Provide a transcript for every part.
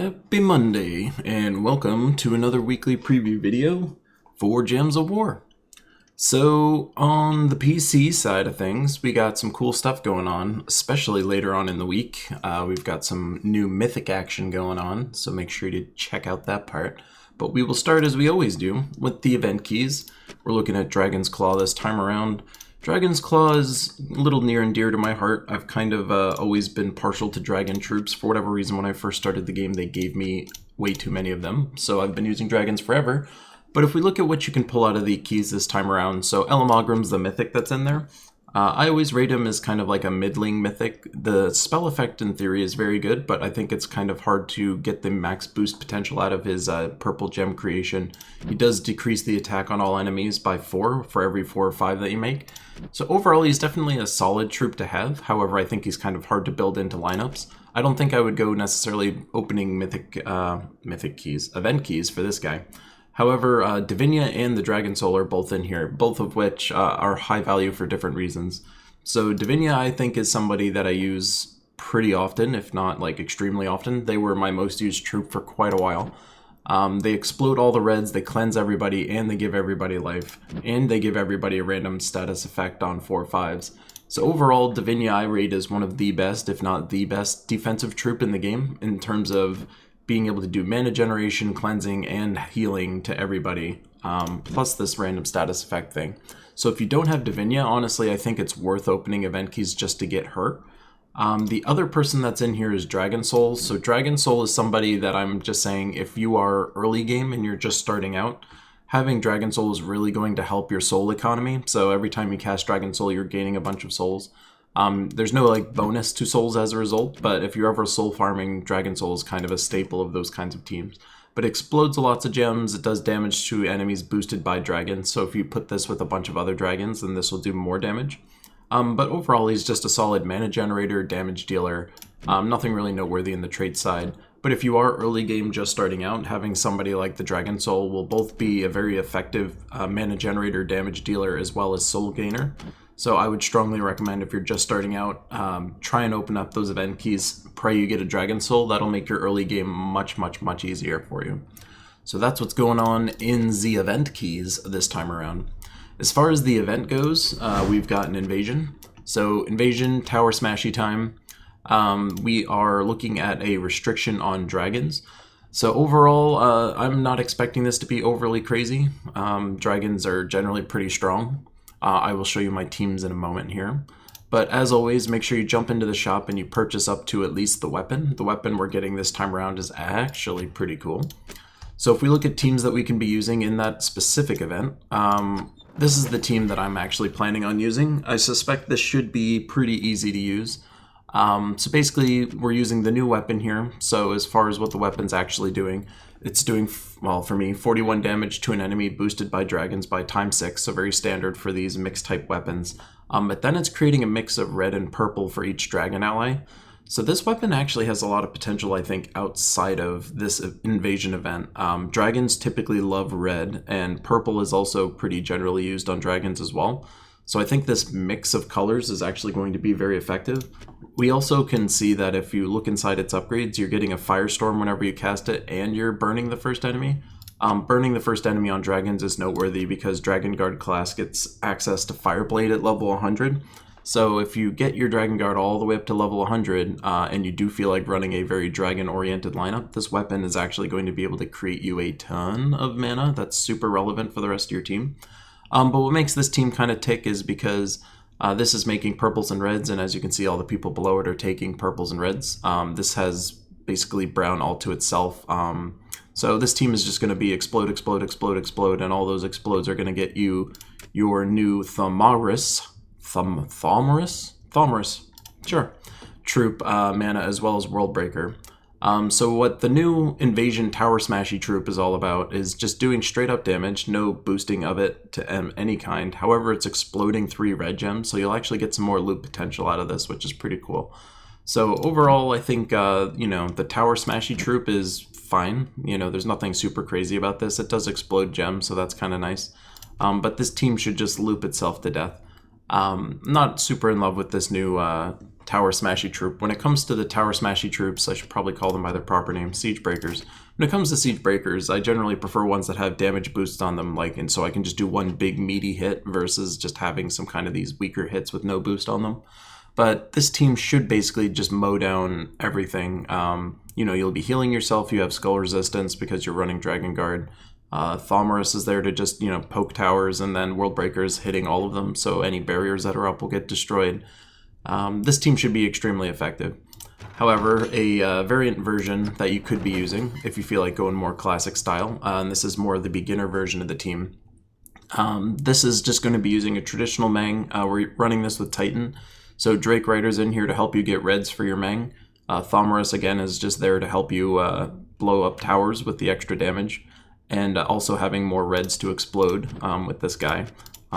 Happy Monday, and welcome to another weekly preview video for Gems of War. So, on the PC side of things, we got some cool stuff going on, especially later on in the week. We've got some new mythic action going on, so make sure to check out that part. But we will start, as we always do, with the event keys. We're looking at Dragon's Claw this time around. Dragon's Claw is a little near and dear to my heart. I've kind of always been partial to dragon troops. For whatever reason, when I first started the game, they gave me way too many of them. So I've been using dragons forever. But if we look at what you can pull out of the keys this time around, so Elamogram's the mythic that's in there. I always rate him as kind of like a middling mythic. The spell effect in theory is very good, but I think it's kind of hard to get the max boost potential out of his purple gem creation. He does decrease the attack on all enemies by 4 for every 4 or 5 that you make. So overall, he's definitely a solid troop to have. However, I think he's kind of hard to build into lineups. I don't think I would go necessarily opening event keys for this guy. However, Divinia and the Dragon Soul are both in here, both of which are high value for different reasons. So Divinia, I think, is somebody that I use pretty often, if not like extremely often. They were my most used troop for quite a while. They explode all the reds, they cleanse everybody, and they give everybody life. And they give everybody a random status effect on 4/5s. So overall, Divinia I rate as one of the best, if not the best, defensive troop in the game in terms of being able to do mana generation, cleansing, and healing to everybody, plus this random status effect thing. So if you don't have Divinia, honestly, I think it's worth opening event keys just to get her. The other person that's in here is Dragon Soul. So Dragon Soul is somebody that I'm just saying, if you are early game and you're just starting out, having Dragon Soul is really going to help your soul economy. So every time you cast Dragon Soul, you're gaining a bunch of souls. There's no like bonus to souls as a result, but if you're ever soul farming, Dragon Soul is kind of a staple of those kinds of teams. But it explodes lots of gems, it does damage to enemies boosted by dragons, so if you put this with a bunch of other dragons, then this will do more damage. But overall, he's just a solid mana generator, damage dealer, nothing really noteworthy in the trait side. But if you are early game just starting out, having somebody like the Dragon Soul will both be a very effective mana generator, damage dealer, as well as soul gainer. So I would strongly recommend, if you're just starting out, try and open up those event keys. Pray you get a Dragon Soul. That'll make your early game much easier for you. So that's what's going on in the event keys this time around. As far as the event goes, we've got an invasion. So invasion, tower smashy time. We are looking at a restriction on dragons. So overall, I'm not expecting this to be overly crazy. Dragons are generally pretty strong. I will show you my teams in a moment here. But as always, make sure you jump into the shop and you purchase up to at least the weapon. The weapon we're getting this time around is actually pretty cool. So if we look at teams that we can be using in that specific event, this is the team that I'm actually planning on using. I suspect this should be pretty easy to use. So basically, we're using the new weapon here. So as far as what the weapon's actually doing, it's doing, well, for me, 41 damage to an enemy boosted by dragons by ×6, so very standard for these mixed type weapons. But then it's creating a mix of red and purple for each dragon ally. So this weapon actually has a lot of potential, I think, outside of this invasion event. Dragons typically love red, and purple is also pretty generally used on dragons as well. So I think this mix of colors is actually going to be very effective. We also can see that if you look inside its upgrades, you're getting a firestorm whenever you cast it, and you're burning the first enemy. Burning the first enemy on dragons is noteworthy because Dragon Guard class gets access to Fireblade at level 100. So if you get your Dragon Guard all the way up to level 100, and you do feel like running a very dragon-oriented lineup, this weapon is actually going to be able to create you a ton of mana that's super relevant for the rest of your team. But what makes this team kind of tick is because this is making purples and reds, and as you can see, all the people below it are taking purples and reds. This has basically brown all to itself. So this team is just going to be explode, explode, explode, explode, and all those explodes are going to get you your new Thaumaris, sure, troop mana, as well as Worldbreaker. So what the new invasion tower smashy troop is all about is just doing straight up damage, no boosting of it to any kind. However, it's exploding 3 red gems, so you'll actually get some more loot potential out of this, which is pretty cool. So overall, I think, the tower smashy troop is fine. There's nothing super crazy about this. It does explode gems, so that's kind of nice. But this team should just loop itself to death. Not super in love with this new Tower Smashy troop. When it comes to the Tower Smashy troops, I should probably call them by their proper name, Siege Breakers. When it comes to Siege Breakers, I generally prefer ones that have damage boosts on them, and so I can just do one big meaty hit versus just having some kind of these weaker hits with no boost on them. But this team should basically just mow down everything. You'll be healing yourself, you have skull resistance because you're running Dragon Guard. Thau is there to just, poke towers, and then World Breakers hitting all of them, so any barriers that are up will get destroyed. This team should be extremely effective. However, a variant version that you could be using, if you feel like going more classic style, and this is more the beginner version of the team, this is just going to be using a traditional Mang. We're running this with Titan, so Drake Rider's in here to help you get reds for your Mang. Thau, again, is just there to help you blow up towers with the extra damage, and also having more reds to explode with this guy,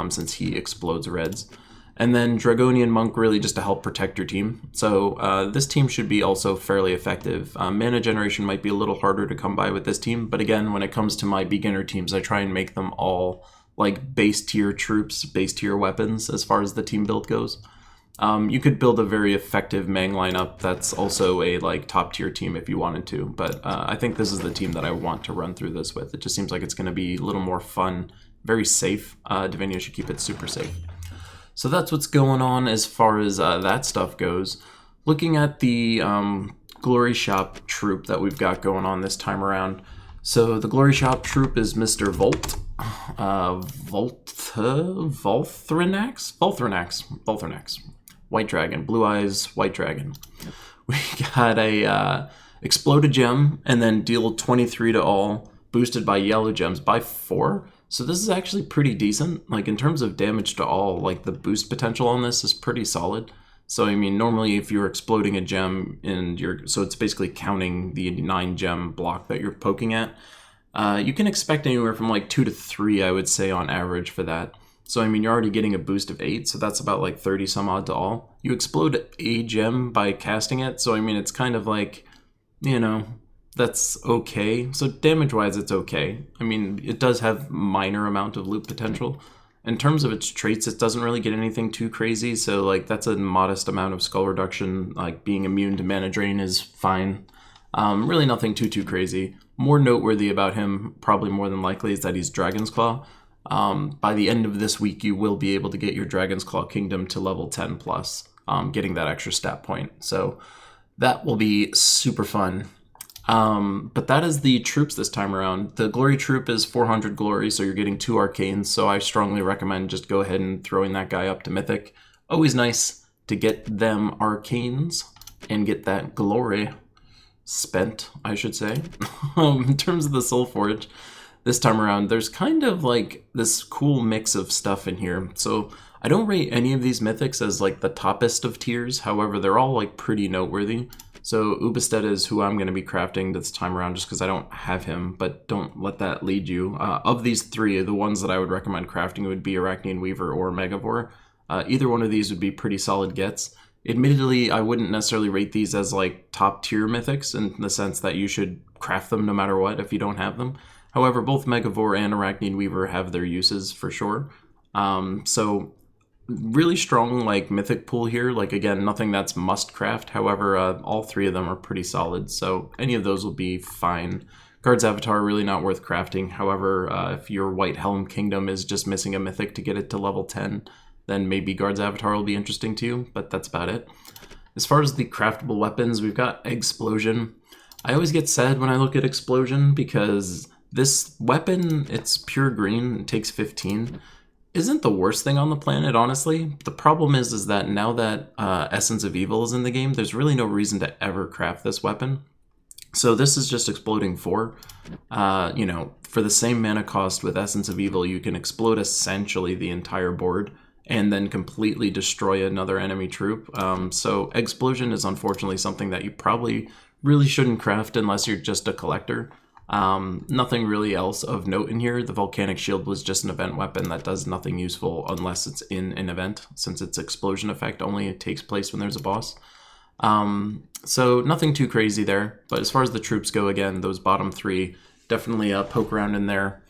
since he explodes reds. And then Dragonian Monk really just to help protect your team. So this team should be also fairly effective. Mana generation might be a little harder to come by with this team, but again, when it comes to my beginner teams, I try and make them all like base tier troops, base tier weapons as far as the team build goes. You could build a very effective Mang lineup that's also a top tier team if you wanted to, but I think this is the team that I want to run through this with. It just seems like it's going to be a little more fun, very safe. Divinia should keep it super safe. So that's what's going on as far as that stuff goes. Looking at the Glory Shop troop that we've got going on this time around. So the Glory Shop troop is Mr. Volthrinax. White Dragon, Blue Eyes, White Dragon. We got a Exploded Gem, and then deal 23 to all, boosted by Yellow Gems by 4. So this is actually pretty decent. In terms of damage to all, the boost potential on this is pretty solid. So, normally if you're exploding a gem so it's basically counting the 9 gem block that you're poking at, you can expect anywhere from 2 to 3, I would say, on average for that. So, you're already getting a boost of 8, so that's about 30 some odd to all. You explode a gem by casting it, so it's kind of that's okay. So damage-wise, it's okay. It does have minor amount of loop potential. In terms of its traits, it doesn't really get anything too crazy, so that's a modest amount of skull reduction. Being immune to mana drain is fine. Really nothing too crazy. More noteworthy about him, probably more than likely, is that he's Dragon's Claw. By the end of this week, you will be able to get your Dragon's Claw Kingdom to level 10 plus, getting that extra stat point. So that will be super fun. But that is the troops this time around. The Glory troop is 400 Glory, so you're getting 2 Arcanes, so I strongly recommend just go ahead and throwing that guy up to Mythic. Always nice to get them Arcanes and get that Glory spent, I should say. In terms of the Soul Forge, this time around, there's kind of this cool mix of stuff in here. So I don't rate any of these Mythics as the toppest of tiers, however, they're all pretty noteworthy. So Ubestead is who I'm going to be crafting this time around just because I don't have him, but don't let that lead you. Of these 3, the ones that I would recommend crafting would be Arachnian Weaver or Megavore. Either one of these would be pretty solid gets. Admittedly, I wouldn't necessarily rate these as top tier mythics in the sense that you should craft them no matter what if you don't have them. However, both Megavore and Arachnian Weaver have their uses for sure. So really strong mythic pool here. Again, nothing that's must craft. However, all 3 of them are pretty solid, so any of those will be fine. Guard's Avatar really not worth crafting. However, if your White Helm Kingdom is just missing a mythic to get it to level 10, then maybe Guard's Avatar will be interesting to you, but that's about it. As far as the craftable weapons, we've got Explosion. I always get sad when I look at Explosion because this weapon, it's pure green, it takes 15. Isn't the worst thing on the planet, honestly. The problem is that now that Essence of Evil is in the game, there's really no reason to ever craft this weapon. So this is just exploding 4. For the same mana cost with Essence of Evil, you can explode essentially the entire board and then completely destroy another enemy troop. So Explosion is unfortunately something that you probably really shouldn't craft unless you're just a collector. Nothing really else of note in here. The Volcanic Shield was just an event weapon that does nothing useful unless it's in an event, since its explosion effect only takes place when there's a boss. So nothing too crazy there, but as far as the troops go, again, those bottom 3, definitely poke around in there.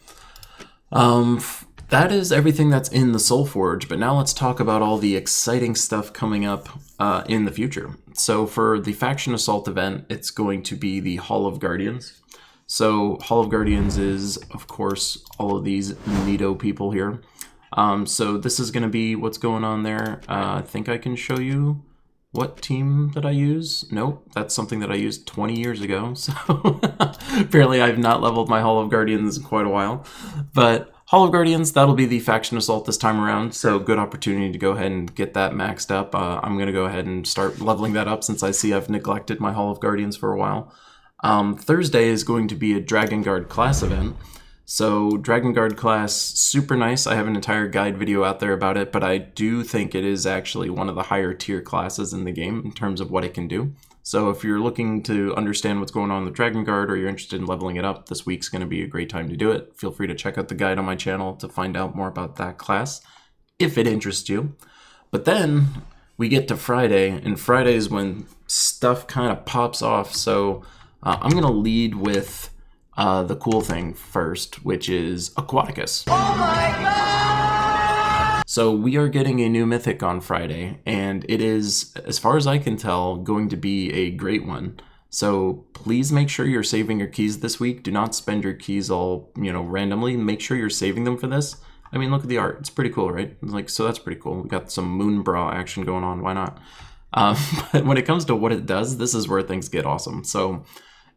That is everything that's in the Soul Forge, but now let's talk about all the exciting stuff coming up in the future. So for the Faction Assault event, it's going to be the Hall of Guardians. So Hall of Guardians is, of course, all of these neato people here. So this is going to be what's going on there. I think I can show you what team that I use. Nope, that's something that I used 20 years ago. So apparently I've not leveled my Hall of Guardians in quite a while. But Hall of Guardians, that'll be the Faction Assault this time around. So good opportunity to go ahead and get that maxed up. I'm going to go ahead and start leveling that up since I see I've neglected my Hall of Guardians for a while. Thursday is going to be a Dragon Guard class event. So Dragon Guard class, super nice. I have an entire guide video out there about it, but I do think it is actually one of the higher tier classes in the game in terms of what it can do. So if you're looking to understand what's going on with Dragon Guard or you're interested in leveling it up, this week's going to be a great time to do it. Feel free to check out the guide on my channel to find out more about that class, if it interests you. But then we get to Friday, and Friday is when stuff kind of pops off. So I'm going to lead with the cool thing first, which is Aquaticus. Oh my god! So we are getting a new mythic on Friday, and it is, as far as I can tell, going to be a great one. So please make sure you're saving your keys this week. Do not spend your keys all, randomly. Make sure you're saving them for this. I mean, look at the art. It's pretty cool, right? So that's pretty cool. We got some Moonbra action going on. Why not? But when it comes to what it does, this is where things get awesome. So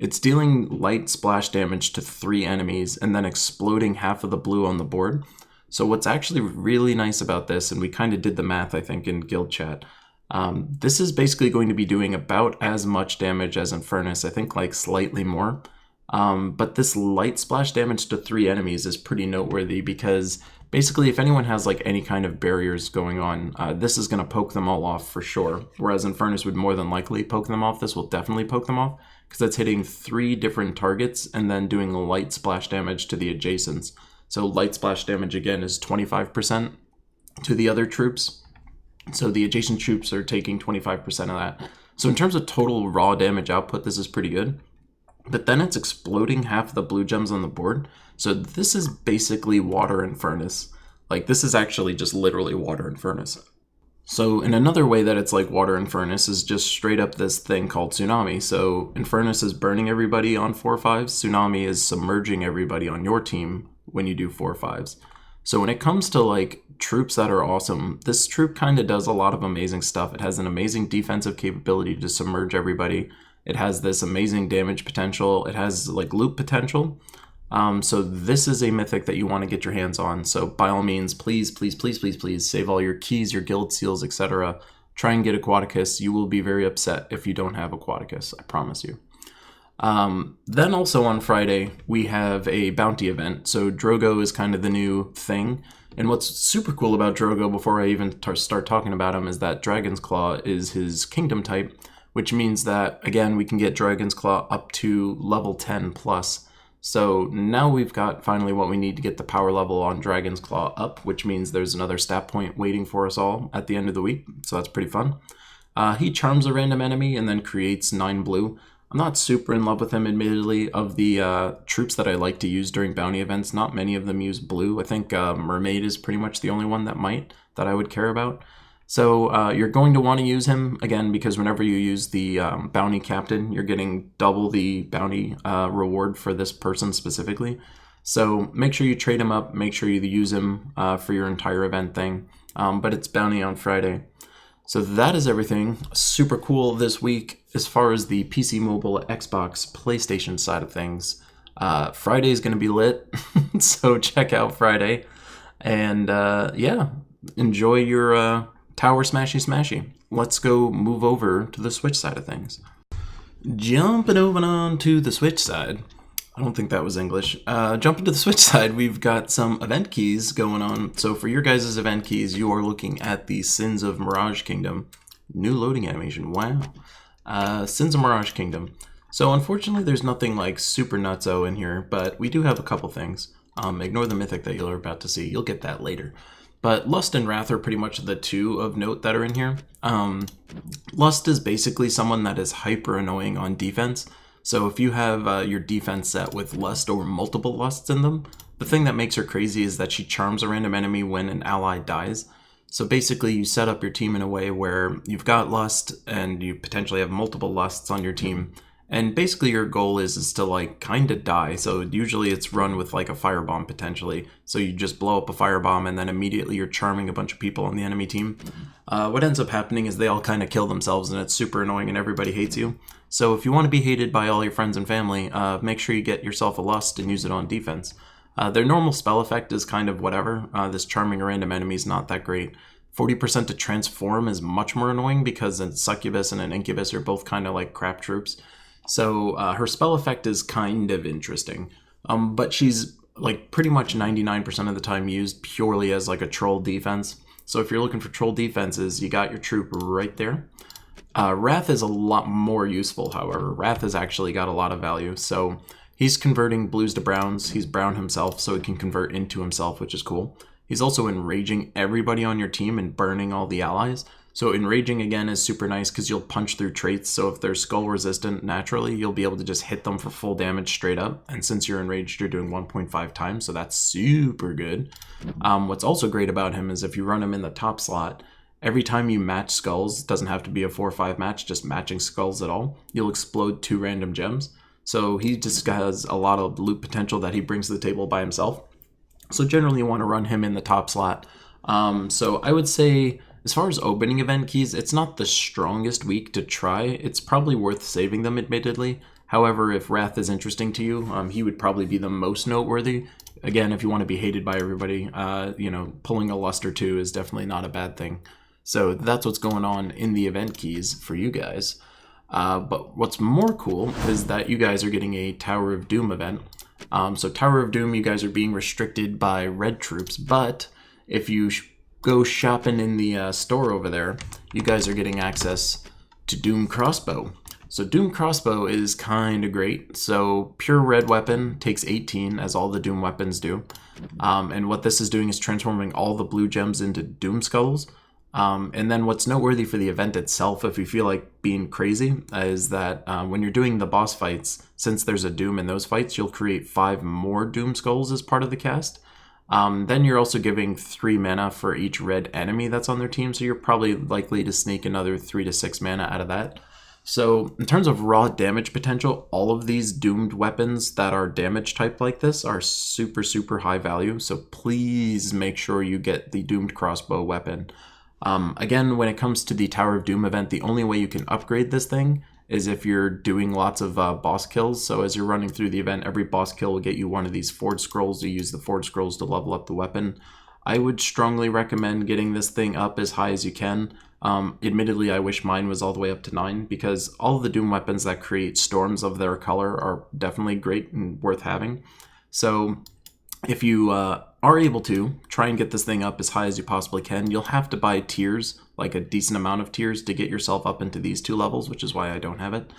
it's dealing light splash damage to 3 enemies and then exploding half of the blue on the board. So what's actually really nice about this, and we kind of did the math, I think, in guild chat, this is basically going to be doing about as much damage as Infernus, I think like slightly more. But this light splash damage to 3 enemies is pretty noteworthy because basically if anyone has like any kind of barriers going on, this is going to poke them all off for sure. Whereas Infernus would more than likely poke them off, this will definitely poke them off because it's hitting 3 different targets and then doing light splash damage to the adjacents. So light splash damage again is 25% to the other troops. So the adjacent troops are taking 25% of that. So in terms of total raw damage output, this is pretty good. But then it's exploding half the blue gems on the board. So this is basically Water Infernus. Like this is actually just literally Water Infernus. So in another way that it's like Water Infernus is just straight up this thing called Tsunami. So Infernus is burning everybody on 4/5s. Tsunami is submerging everybody on your team when you do 4/5s. So when it comes to like troops that are awesome, this troop kind of does a lot of amazing stuff. It has an amazing defensive capability to submerge everybody. It has this amazing damage potential. It has like loop potential. So this is a mythic that you want to get your hands on. So by all means, please, please, please, please, please save all your keys, your guild seals, etc. Try and get Aquaticus. You will be very upset if you don't have Aquaticus, I promise you. Then also on Friday, we have a bounty event. So Drogo is kind of the new thing. And what's super cool about Drogo, before I even start talking about him, is that Dragon's Claw is his kingdom type, which means that, again, we can get Dragon's Claw up to level 10 plus. So now we've got finally what we need to get the power level on Dragon's Claw up, which means there's another stat point waiting for us all at the end of the week. So that's pretty fun. He charms a random enemy and then creates 9 blue. I'm not super in love with him, admittedly. Of the troops that I like to use during bounty events, not many of them use blue. I think Mermaid is pretty much the only one that I would care about. So you're going to want to use him, again, because whenever you use the bounty captain, you're getting double the bounty reward for this person specifically. So make sure you trade him up, make sure you use him for your entire event thing. But it's bounty on Friday. So that is everything. Super cool this week as far as the PC, mobile, Xbox, PlayStation side of things. Friday is going to be lit, so check out Friday. And yeah, enjoy your tower smashy. Let's go move over to the Switch side of things. Jumping over on to the Switch side. I don't think that was English. Jumping to the Switch side, we've got some event keys going on. So for your guys' event keys, you are looking at the Sins of Mirage Kingdom. New loading animation, wow. Sins of Mirage Kingdom. So unfortunately, there's nothing like super nutso in here, but we do have a couple things. Ignore the mythic that you're about to see. You'll get that later. But Lust and Wrath are pretty much the two of note that are in here. Lust is basically someone that is hyper annoying on defense. So if you have your defense set with Lust or multiple Lusts in them, The thing that makes her crazy is that she charms a random enemy when an ally dies. So basically you set up your team in a way where you've got lust and you potentially have multiple lusts on your team. And basically your goal is to like kind of die. So usually it's run with like a firebomb potentially. So you just blow up a firebomb and then immediately you're charming a bunch of people on the enemy team. What ends up happening is they all kind of kill themselves and it's super annoying and everybody hates you. So if you want to be hated by all your friends and family, make sure you get yourself a lust and use it on defense. Their normal spell effect is kind of whatever. This charming a random enemy is not that great. 40% to transform is much more annoying because a succubus and an incubus are both kind of like crap troops. So her spell effect is kind of interesting. But she's like pretty much 99% of the time used purely as like a troll defense. So if you're looking for troll defenses, you got your troop right there. Wrath is a lot more useful, however. Wrath has actually got a lot of value. So he's converting blues to browns. He's brown himself, so he can convert into himself, which is cool. He's also enraging everybody on your team and burning all the allies. So enraging again is super nice because you'll punch through traits. So if they're skull resistant naturally, you'll be able to just hit them for full damage straight up. And since you're enraged, you're doing 1.5 times, so that's super good. What's also great about him is if you run him in the top slot, every time you match skulls, it doesn't have to be a 4-5 match, just matching skulls at all, you'll explode 2 random gems. So he just has a lot of loot potential that he brings to the table by himself. So generally you want to run him in the top slot. So I would say, as far as opening event keys, it's not the strongest week to try. It's probably worth saving them, admittedly. However, if Wrath is interesting to you, he would probably be the most noteworthy. Again, if you want to be hated by everybody, pulling a lust or 2 is definitely not a bad thing. So that's what's going on in the event keys for you guys. But what's more cool is that you guys are getting a Tower of Doom event. So Tower of Doom, you guys are being restricted by red troops, but if you go shopping in the store over there, you guys are getting access to Doom Crossbow. So Doom Crossbow is kind of great. So pure red weapon takes 18, as all the Doom weapons do. And what this is doing is transforming all the blue gems into Doom Skulls. And then what's noteworthy for the event itself, if you feel like being crazy, is that when you're doing the boss fights, since there's a Doom in those fights, you'll create 5 more Doom Skulls as part of the cast. Then you're also giving 3 mana for each red enemy that's on their team, so you're probably likely to sneak another 3 to 6 mana out of that. So in terms of raw damage potential, all of these doomed weapons that are damage type like this are super, super high value, so please make sure you get the Doomed Crossbow weapon. Again, when it comes to the Tower of Doom event, the only way you can upgrade this thing is if you're doing lots of boss kills. So as you're running through the event, every boss kill will get you one of these Forge Scrolls. You use the Forge Scrolls to level up the weapon. I would strongly recommend getting this thing up as high as you can. Admittedly, I wish mine was all the way up to 9 because all of the Doom weapons that create storms of their color are definitely great and worth having. So if you are able to, try and get this thing up as high as you possibly can. You'll have to buy tiers, like a decent amount of tiers, to get yourself up into these 2 levels, which is why I don't have it.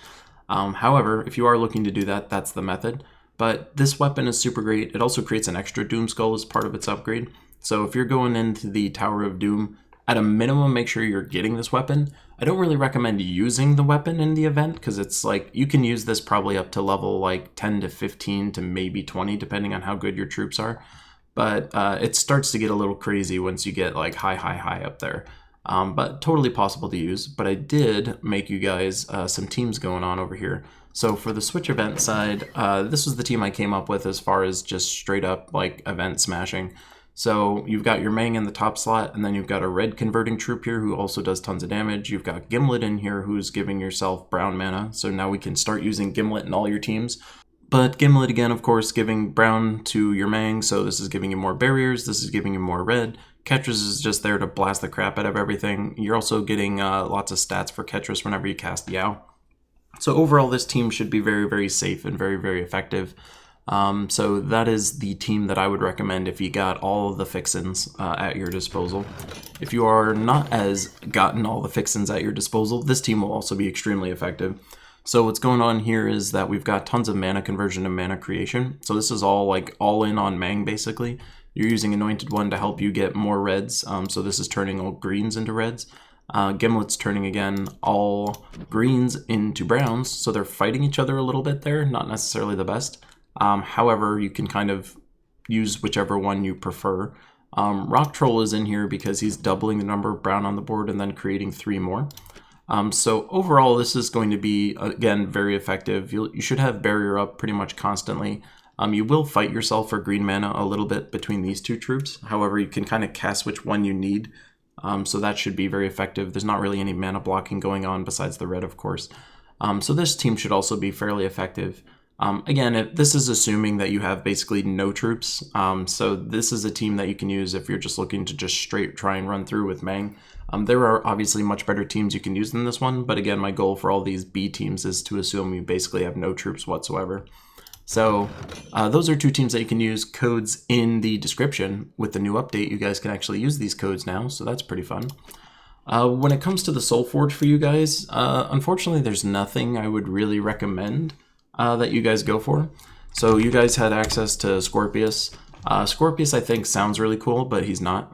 However, if you are looking to do that, that's the method. But this weapon is super great. It also creates an extra Doom Skull as part of its upgrade. So if you're going into the Tower of Doom, at a minimum, make sure you're getting this weapon. I don't really recommend using the weapon in the event because it's like you can use this probably up to level like 10 to 15 to maybe 20, depending on how good your troops are. But it starts to get a little crazy once you get like high up there. But totally possible to use. But I did make you guys some teams going on over here. So for the Switch event side, this was the team I came up with as far as just straight up like event smashing. So you've got your Mang in the top slot, and then you've got a red converting troop here who also does tons of damage. You've got Gimlet in here who's giving yourself brown mana. So now we can start using Gimlet in all your teams. But Gimlet again, of course, giving brown to your Mang, so this is giving you more barriers, this is giving you more red. Ketras is just there to blast the crap out of everything. You're also getting lots of stats for Ketras whenever you cast Yao. So overall, this team should be very, very safe and very, very effective. So that is the team that I would recommend if you got all of the fixins at your disposal. If you are not as gotten all the fixins at your disposal, this team will also be extremely effective. So what's going on here is that we've got tons of mana conversion and mana creation. So this is all like all in on Mang basically. You're using Anointed 1 to help you get more reds. So this is turning all greens into reds. Gimlet's turning again all greens into browns. So they're fighting each other a little bit there, not necessarily the best. However, you can kind of use whichever one you prefer. Rock Troll is in here because he's doubling the number of brown on the board and then creating 3 more. So overall, this is going to be, again, very effective. You should have barrier up pretty much constantly. You will fight yourself for green mana a little bit between these 2 troops. However, you can kind of cast which one you need. So that should be very effective. There's not really any mana blocking going on besides the red, of course. So this team should also be fairly effective. Again, this is assuming that you have basically no troops. So this is a team that you can use if you're just looking to just straight try and run through with Mang. There are obviously much better teams you can use than this one, but again, my goal for all these B teams is to assume you basically have no troops whatsoever. So those are 2 teams that you can use. Codes in the description. With the new update, you guys can actually use these codes now, so that's pretty fun. When it comes to the Soul Forge for you guys, unfortunately there's nothing I would really recommend that you guys go for. So you guys had access to Scorpius. Scorpius I think sounds really cool, but he's not.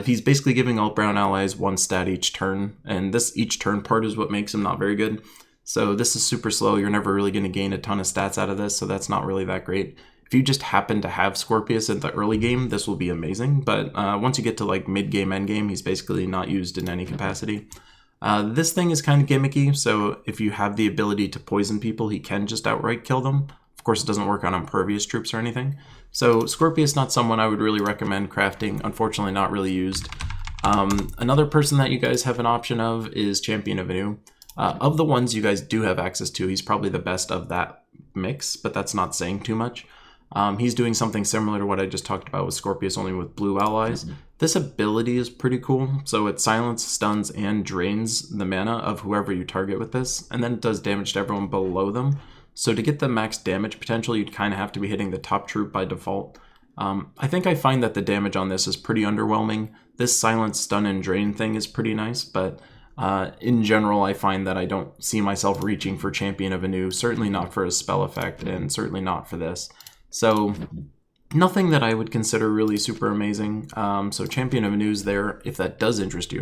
He's basically giving all brown allies 1 stat each turn, and this each turn part is what makes him not very good. So this is super slow. You're never really going to gain a ton of stats out of this, so that's not really that great. If you just happen to have Scorpius in the early game, this will be amazing, but once you get to like mid-game, end-game, he's basically not used in any capacity. This thing is kind of gimmicky, so if you have the ability to poison people, he can just outright kill them. Of course, it doesn't work on impervious troops or anything. So Scorpius not someone I would really recommend crafting, unfortunately not really used. Another person that you guys have an option of is Champion of Anu. Of the ones you guys do have access to, he's probably the best of that mix, but that's not saying too much. He's doing something similar to what I just talked about with Scorpius, only with blue allies. This ability is pretty cool. So it silence, stuns, and drains the mana of whoever you target with this, and then it does damage to everyone below them. So to get the max damage potential, you'd kind of have to be hitting the top troop by default. I think I find that the damage on this is pretty underwhelming. This silence, stun, and drain thing is pretty nice, but in general, I find that I don't see myself reaching for Champion of Anu, certainly not for a spell effect, and certainly not for this. So nothing that I would consider really super amazing. So Champion of Anu's there if that does interest you.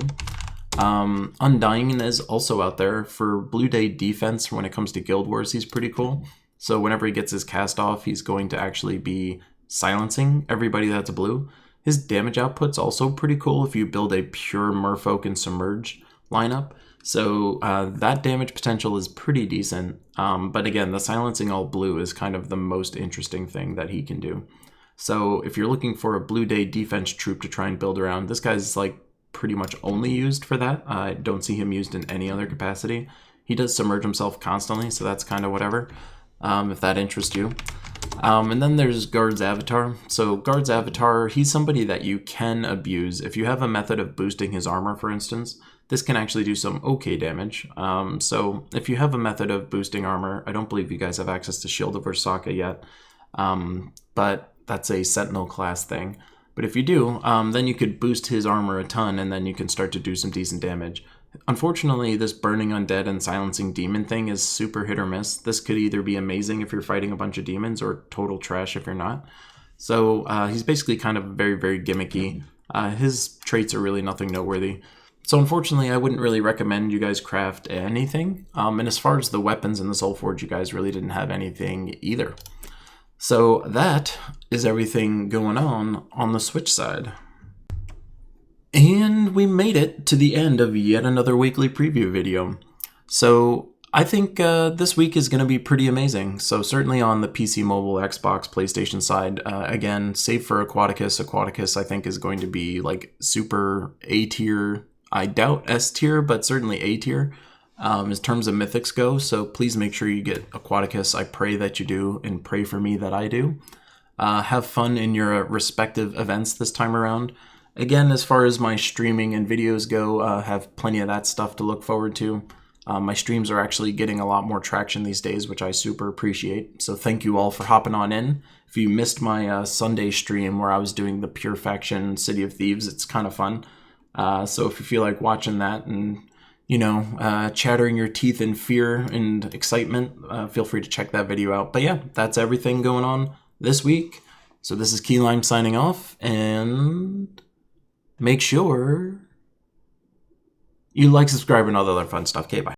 Undying is also out there for Blue Day defense. When it comes to Guild Wars, he's pretty cool. So whenever he gets his cast off, he's going to actually be silencing everybody that's blue. His damage output's also pretty cool if you build a pure Merfolk and Submerge lineup. So that damage potential is pretty decent. But again, the silencing all blue is kind of the most interesting thing that he can do. So if you're looking for a Blue Day defense troop to try and build around, this guy's like pretty much only used for that. I don't see him used in any other capacity. He does submerge himself constantly, so that's kind of whatever, if that interests you. And then there's Guard's Avatar. So Guard's Avatar, he's somebody that you can abuse. If you have a method of boosting his armor, for instance, this can actually do some okay damage. So if you have a method of boosting armor, I don't believe you guys have access to Shield of Ursaka yet, but that's a Sentinel class thing. But if you do, then you could boost his armor a ton, and then you can start to do some decent damage. Unfortunately, this burning undead and silencing demon thing is super hit or miss. This could either be amazing if you're fighting a bunch of demons, or total trash if you're not. So he's basically kind of very, very gimmicky. His traits are really nothing noteworthy. So unfortunately, I wouldn't really recommend you guys craft anything. And as far as the weapons in the Soul Forge, you guys really didn't have anything either. So that is everything going on the Switch side. And we made it to the end of yet another weekly preview video. So I think this week is going to be pretty amazing. So certainly on the PC, mobile, Xbox, PlayStation side, again, save for Aquaticus. Aquaticus I think is going to be like super A tier. I doubt S tier, but certainly A tier as terms of mythics go. So please make sure you get Aquaticus. I pray that you do, and pray for me that I do. Have fun in your respective events this time around. Again, as far as my streaming and videos go, have plenty of that stuff to look forward to. My streams are actually getting a lot more traction these days, which I super appreciate. So thank you all for hopping on in. If you missed my Sunday stream where I was doing the Pure Faction City of Thieves, it's kind of fun. So if you feel like watching that and, you know, chattering your teeth in fear and excitement, feel free to check that video out. But yeah, that's everything going on this week. So this is Keylime signing off, and make sure you like, subscribe, and all the other fun stuff. Okay, bye.